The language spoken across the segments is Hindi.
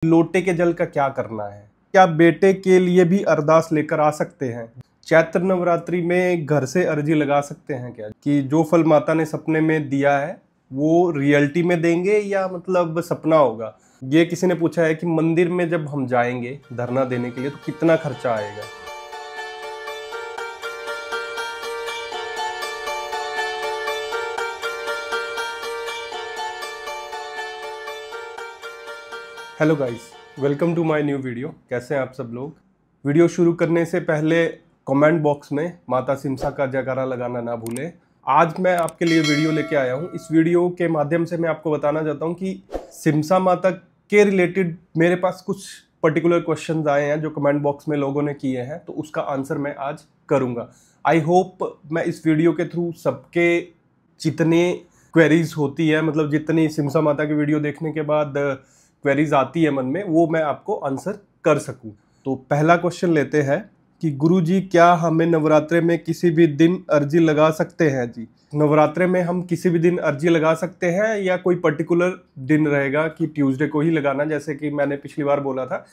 लोटे के जल का क्या करना है? क्या बेटे के लिए भी अरदास लेकर आ सकते हैं? चैत्र नवरात्रि में घर से अर्जी लगा सकते हैं क्या कि जो फल माता ने सपने में दिया है वो रियलिटी में देंगे या मतलब सपना होगा? ये किसी ने पूछा है कि मंदिर में जब हम जाएंगे धरना देने के लिए तो कितना खर्चा आएगा। Hello guys, welcome to my new video. कैसे हैं आप सब लोग? वीडियो शुरू करने से पहले कमेंट बॉक्स में माता सिमसा का जयकारा लगाना ना भूलें। आज मैं आपके लिए वीडियो लेके आया हूं। इस वीडियो के माध्यम से मैं आपको बताना चाहता हूं कि सिमसा माता के रिलेटेड मेरे पास कुछ पर्टिकुलर क्वेश्चंस आए हैं जो कमेंट बॉक्स में लोगों ने किए हैं, तो उसका आंसर मैं आज करूँगा। आई होप मैं इस वीडियो के थ्रू सबके जितने क्वेरीज होती है, मतलब जितनी सिमसा माता की वीडियो देखने के बाद क्वेरीज आती है मन में, वो मैं आपको आंसर कर सकूं। तो पहला क्वेश्चन लेते हैं कि गुरुजी क्या हमें नवरात्रे में किसी भी दिन अर्जी लगा सकते हैं? जी, नवरात्रे में हम किसी भी दिन अर्जी लगा सकते हैं या कोई पर्टिकुलर दिन रहेगा कि ट्यूसडे को ही लगाना? जैसे कि मैंने पिछली बार बोला था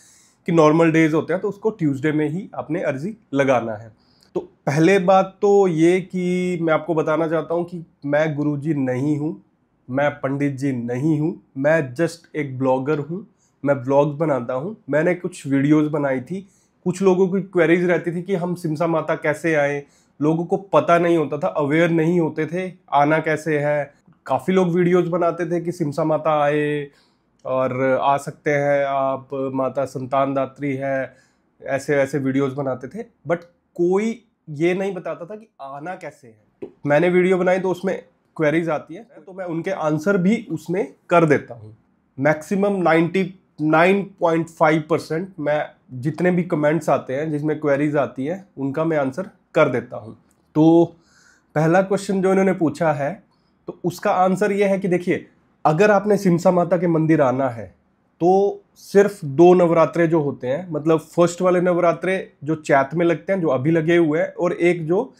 कि नॉर्मल डेज होते हैं तो उसको ट्यूसडे में ही आपने अर्जी लगाना है। तो पहले बात तो ये कि मैं आपको बताना चाहता हूँ कि मैं गुरुजी नहीं हूँ, मैं पंडित जी नहीं हूँ, मैं जस्ट एक ब्लॉगर हूँ। मैं ब्लॉग्स बनाता हूँ। मैंने कुछ वीडियोस बनाई थी। कुछ लोगों की क्वेरीज रहती थी कि हम सिमसा माता कैसे आए। लोगों को पता नहीं होता था, अवेयर नहीं होते थे आना कैसे है। काफ़ी लोग वीडियोस बनाते थे कि सिमसा माता आए और आ सकते हैं आप, माता संतान दात्री है, ऐसे ऐसे वीडियोस बनाते थे, बट कोई ये नहीं बताता था कि आना कैसे है। तो मैंने वीडियो बनाई तो उसमें क्वेरीज आती है तो मैं उनके आंसर भी उसमें कर देता हूँ। मैक्सिमम 99.5% मैं जितने भी कमेंट्स आते हैं जिसमें क्वेरीज आती है उनका मैं आंसर कर देता हूँ। तो पहला क्वेश्चन जो इन्होंने पूछा है तो उसका आंसर ये है कि देखिए, अगर आपने सिमसा माता के मंदिर आना है तो सिर्फ 2 नवरात्रे जो होते हैं, मतलब फर्स्ट वाले नवरात्रे जो चैत में लगते हैं, जो अभी लगे हुए हैं, और एक जो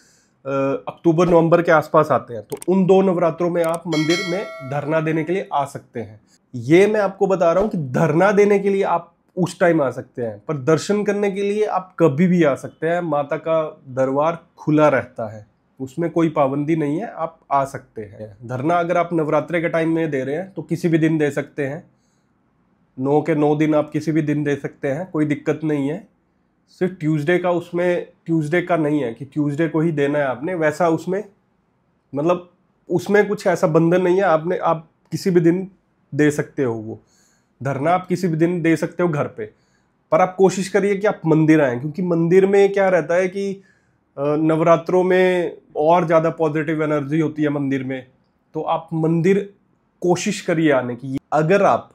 अक्टूबर नवंबर के आसपास आते हैं, तो उन 2 नवरात्रों में आप मंदिर में धरना देने के लिए आ सकते हैं। ये मैं आपको बता रहा हूँ कि धरना देने के लिए आप उस टाइम आ सकते हैं, पर दर्शन करने के लिए आप कभी भी आ सकते हैं। माता का दरबार खुला रहता है, उसमें कोई पाबंदी नहीं है, आप आ सकते हैं। धरना अगर आप नवरात्रे के टाइम में दे रहे हैं तो किसी भी दिन दे सकते हैं। 9 के 9 दिन आप किसी भी दिन दे सकते हैं, कोई दिक्कत नहीं है। सिर्फ ट्यूसडे का, उसमें ट्यूसडे का नहीं है कि ट्यूसडे को ही देना है आपने, वैसा उसमें मतलब उसमें कुछ ऐसा बंधन नहीं है। आप किसी भी दिन दे सकते हो। वो धरना आप किसी भी दिन दे सकते हो घर पे, पर आप कोशिश करिए कि आप मंदिर आएँ, क्योंकि मंदिर में क्या रहता है कि नवरात्रों में और ज़्यादा पॉजिटिव एनर्जी होती है मंदिर में। तो आप मंदिर कोशिश करिए आने की। अगर आप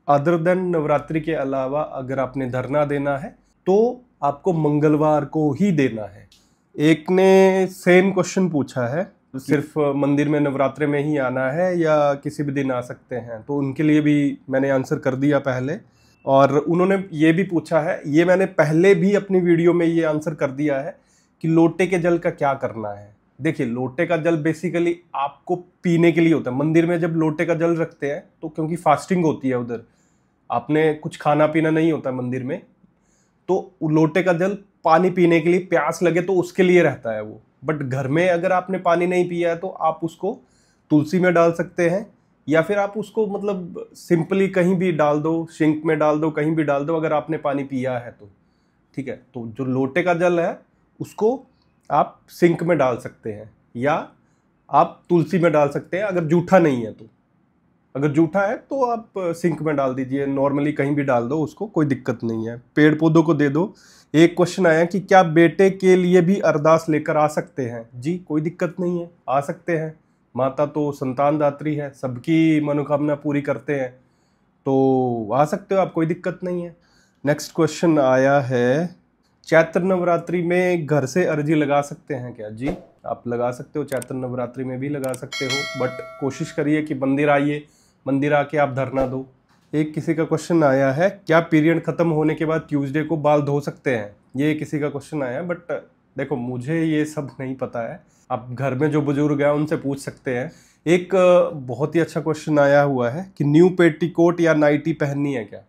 अदर देन नवरात्रि के अलावा अगर आपने धरना देना है तो आपको मंगलवार को ही देना है। एक ने सेम क्वेश्चन पूछा है, सिर्फ मंदिर में नवरात्रे में ही आना है या किसी भी दिन आ सकते हैं? तो उनके लिए भी मैंने आंसर कर दिया पहले। और उन्होंने ये भी पूछा है, ये मैंने पहले भी अपनी वीडियो में ये आंसर कर दिया है कि लोटे के जल का क्या करना है। देखिए, लोटे का जल बेसिकली आपको पीने के लिए होता है। मंदिर में जब लोटे का जल रखते हैं तो क्योंकि फास्टिंग होती है, उधर आपने कुछ खाना पीना नहीं होता मंदिर में, तो लोटे का जल पानी पीने के लिए, प्यास लगे तो उसके लिए रहता है वो। बट घर में अगर आपने पानी नहीं पिया है तो आप उसको तुलसी में डाल सकते हैं, या फिर आप उसको मतलब सिंपली कहीं भी डाल दो, सिंक में डाल दो, कहीं भी डाल दो, अगर आपने पानी पिया है तो ठीक है। तो जो लोटे का जल है उसको आप सिंक में डाल सकते हैं या आप तुलसी में डाल सकते हैं, अगर जूठा नहीं है तो। अगर जूठा है तो आप सिंक में डाल दीजिए, नॉर्मली कहीं भी डाल दो उसको, कोई दिक्कत नहीं है। पेड़ पौधों को दे दो। एक क्वेश्चन आया कि क्या बेटे के लिए भी अरदास लेकर आ सकते हैं? जी, कोई दिक्कत नहीं है, आ सकते हैं। माता तो संतान दात्री है, सबकी मनोकामना पूरी करते हैं, तो आ सकते हो आप, कोई दिक्कत नहीं है। नेक्स्ट क्वेश्चन आया है, चैत्र नवरात्रि में घर से अर्जी लगा सकते हैं क्या? जी, आप लगा सकते हो, चैत्र नवरात्रि में भी लगा सकते हो, बट कोशिश करिए कि मंदिर आइए, मंदिर आके आप धरना दो। एक किसी का क्वेश्चन आया है, क्या पीरियड खत्म होने के बाद ट्यूसडे को बाल धो सकते हैं? ये किसी का क्वेश्चन आया है, बट देखो मुझे ये सब नहीं पता है। आप घर में जो बुजुर्ग हैं उनसे पूछ सकते हैं। एक बहुत ही अच्छा क्वेश्चन आया हुआ है कि न्यू पेटीकोट या नाइटी पहननी है क्या?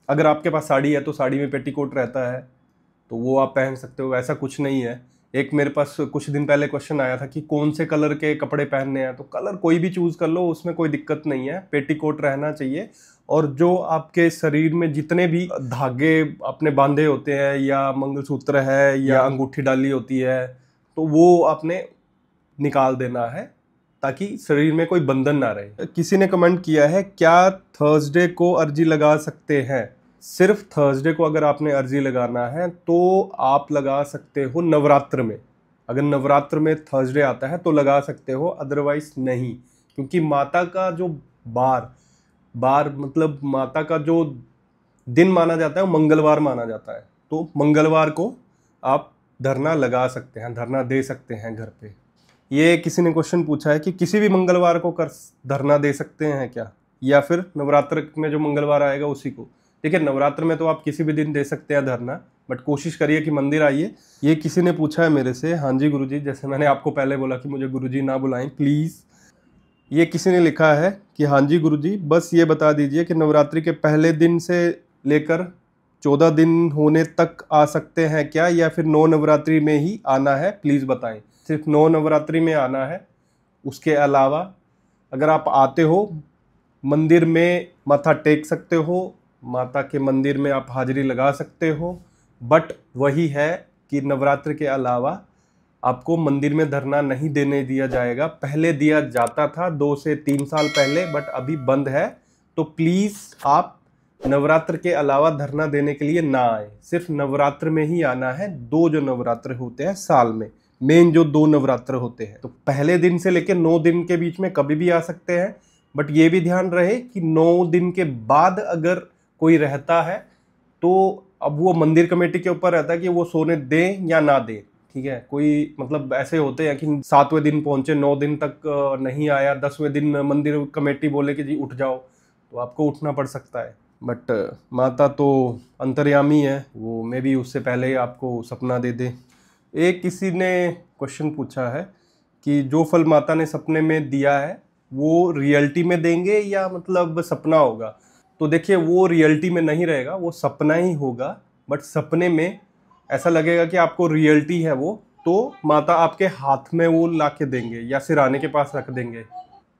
अगर आपके पास साड़ी है तो साड़ी में पेटीकोट रहता है तो वो आप पहन सकते हो, ऐसा कुछ नहीं है। एक मेरे पास कुछ दिन पहले क्वेश्चन आया था कि कौन से कलर के कपड़े पहनने हैं, तो कलर कोई भी चूज कर लो, उसमें कोई दिक्कत नहीं है, पेटीकोट रहना चाहिए। और जो आपके शरीर में जितने भी धागे अपने बांधे होते हैं या मंगलसूत्र है या अंगूठी डाली होती है तो वो आपने निकाल देना है ताकि शरीर में कोई बंधन ना रहे। किसी ने कमेंट किया है क्या थर्सडे को अर्जी लगा सकते हैं? सिर्फ थर्सडे को अगर आपने अर्जी लगाना है तो आप लगा सकते हो नवरात्र में। अगर नवरात्र में थर्सडे आता है तो लगा सकते हो, अदरवाइज नहीं। क्योंकि माता का जो बार मतलब माता का जो दिन माना जाता है वो मंगलवार माना जाता है, तो मंगलवार को आप धरना लगा सकते हैं, धरना दे सकते हैं घर पे। ये किसी ने क्वेश्चन पूछा है कि किसी भी मंगलवार को कर धरना दे सकते हैं क्या, या फिर नवरात्र में जो मंगलवार आएगा उसी को? देखिए, नवरात्र में तो आप किसी भी दिन दे सकते हैं धरना, बट कोशिश करिए कि मंदिर आइए। ये किसी ने पूछा है मेरे से, हाँ जी गुरुजी, जैसे मैंने आपको पहले बोला कि मुझे गुरुजी ना बुलाएं प्लीज़। ये किसी ने लिखा है कि हाँ जी गुरुजी, बस ये बता दीजिए कि नवरात्रि के पहले दिन से लेकर 14 दिन होने तक आ सकते हैं क्या, या फिर 9 नवरात्रि में ही आना है, प्लीज़ बताएं। सिर्फ 9 नवरात्रि में आना है, उसके अलावा अगर आप आते हो मंदिर में माथा टेक सकते हो, माता के मंदिर में आप हाजिरी लगा सकते हो, बट वही है कि नवरात्र के अलावा आपको मंदिर में धरना नहीं देने दिया जाएगा। पहले दिया जाता था 2 से 3 साल पहले, बट अभी बंद है। तो प्लीज़ आप नवरात्र के अलावा धरना देने के लिए ना आए, सिर्फ नवरात्र में ही आना है। 2 जो नवरात्र होते हैं साल में, मेन जो 2 नवरात्र होते हैं, तो पहले दिन से लेकर 9 दिन के बीच में कभी भी आ सकते हैं। बट ये भी ध्यान रहे कि 9 दिन के बाद अगर कोई रहता है तो अब वो मंदिर कमेटी के ऊपर रहता है कि वो सोने दें या ना दें, ठीक है। कोई मतलब ऐसे होते हैं कि 7वें दिन पहुंचे, 9 दिन तक नहीं आया, 10वें दिन मंदिर कमेटी बोले कि जी उठ जाओ, तो आपको उठना पड़ सकता है। बट माता तो अंतर्यामी है, वो मे भी उससे पहले आपको सपना दे दे। एक किसी ने क्वेश्चन पूछा है कि जो फल माता ने सपने में दिया है वो रियलिटी में देंगे या मतलब सपना होगा? तो देखिए, वो रियलिटी में नहीं रहेगा, वो सपना ही होगा। बट सपने में ऐसा लगेगा कि आपको रियलिटी है वो, तो माता आपके हाथ में वो ला के देंगे या सिराने के पास रख देंगे।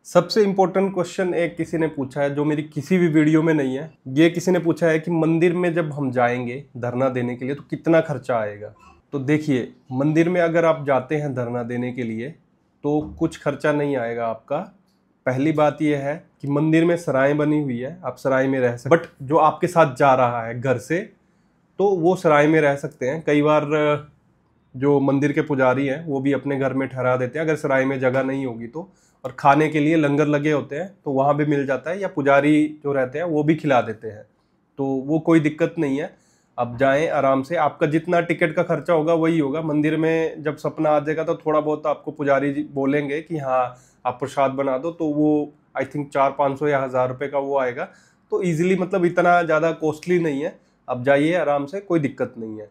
सबसे इम्पोर्टेंट क्वेश्चन एक किसी ने पूछा है जो मेरी किसी भी वीडियो में नहीं है। ये किसी ने पूछा है कि मंदिर में जब हम जाएंगे धरना देने के लिए तो कितना खर्चा आएगा? तो देखिए, मंदिर में अगर आप जाते हैं धरना देने के लिए तो कुछ खर्चा नहीं आएगा आपका। पहली बात यह है कि मंदिर में सराय बनी हुई है, आप सराय में रह सकते, बट जो आपके साथ जा रहा है घर से तो वो सराय में रह सकते हैं। कई बार जो मंदिर के पुजारी हैं वो भी अपने घर में ठहरा देते हैं अगर सराय में जगह नहीं होगी तो। और खाने के लिए लंगर लगे होते हैं तो वहाँ भी मिल जाता है, या पुजारी जो रहते हैं वो भी खिला देते हैं, तो वो कोई दिक्कत नहीं है। आप जाएं आराम से, आपका जितना टिकट का खर्चा होगा वही होगा। मंदिर में जब सपना आ जाएगा तो थोड़ा बहुत आपको पुजारी जी बोलेंगे कि हाँ आप प्रसाद बना दो, तो वो आई थिंक 400-500 या 1000 रुपये का वो आएगा। तो ईजिली, मतलब इतना ज़्यादा कॉस्टली नहीं है, आप जाइए आराम से, कोई दिक्कत नहीं है।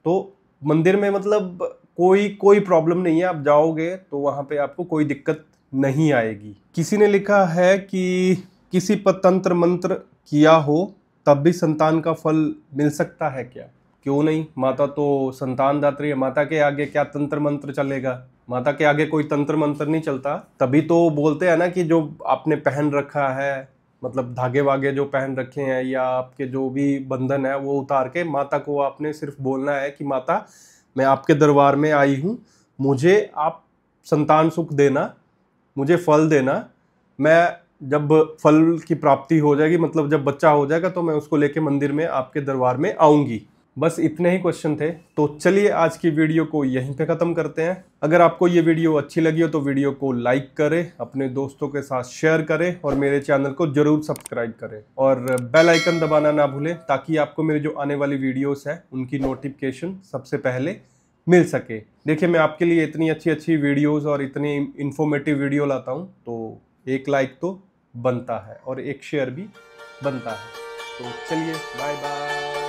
तो मंदिर में मतलब कोई प्रॉब्लम नहीं है, आप जाओगे तो वहाँ पे आपको कोई दिक्कत नहीं आएगी। किसी ने लिखा है कि किसी पर तंत्र मंत्र किया हो तब भी संतान का फल मिल सकता है क्या? क्यों नहीं, माता तो संतान दात्री है, माता के आगे क्या तंत्र मंत्र चलेगा? माता के आगे कोई तंत्र मंत्र नहीं चलता। तभी तो बोलते हैं ना कि जो आपने पहन रखा है, मतलब धागे वागे जो पहन रखे हैं या आपके जो भी बंधन है वो उतार के माता को आपने सिर्फ बोलना है कि माता मैं आपके दरबार में आई हूँ, मुझे आप संतान सुख देना, मुझे फल देना। मैं जब फल की प्राप्ति हो जाएगी, मतलब जब बच्चा हो जाएगा, तो मैं उसको लेके मंदिर में आपके दरबार में आऊँगी। बस इतने ही क्वेश्चन थे। तो चलिए आज की वीडियो को यहीं पे ख़त्म करते हैं। अगर आपको ये वीडियो अच्छी लगी हो तो वीडियो को लाइक करें, अपने दोस्तों के साथ शेयर करें और मेरे चैनल को ज़रूर सब्सक्राइब करें और बेल आइकन दबाना ना भूलें, ताकि आपको मेरी जो आने वाली वीडियोस है उनकी नोटिफिकेशन सबसे पहले मिल सके। देखिए, मैं आपके लिए इतनी अच्छी वीडियोज़ और इतनी इन्फॉर्मेटिव वीडियो लाता हूँ, तो एक लाइक तो बनता है और एक शेयर भी बनता है। तो चलिए, बाय बाय।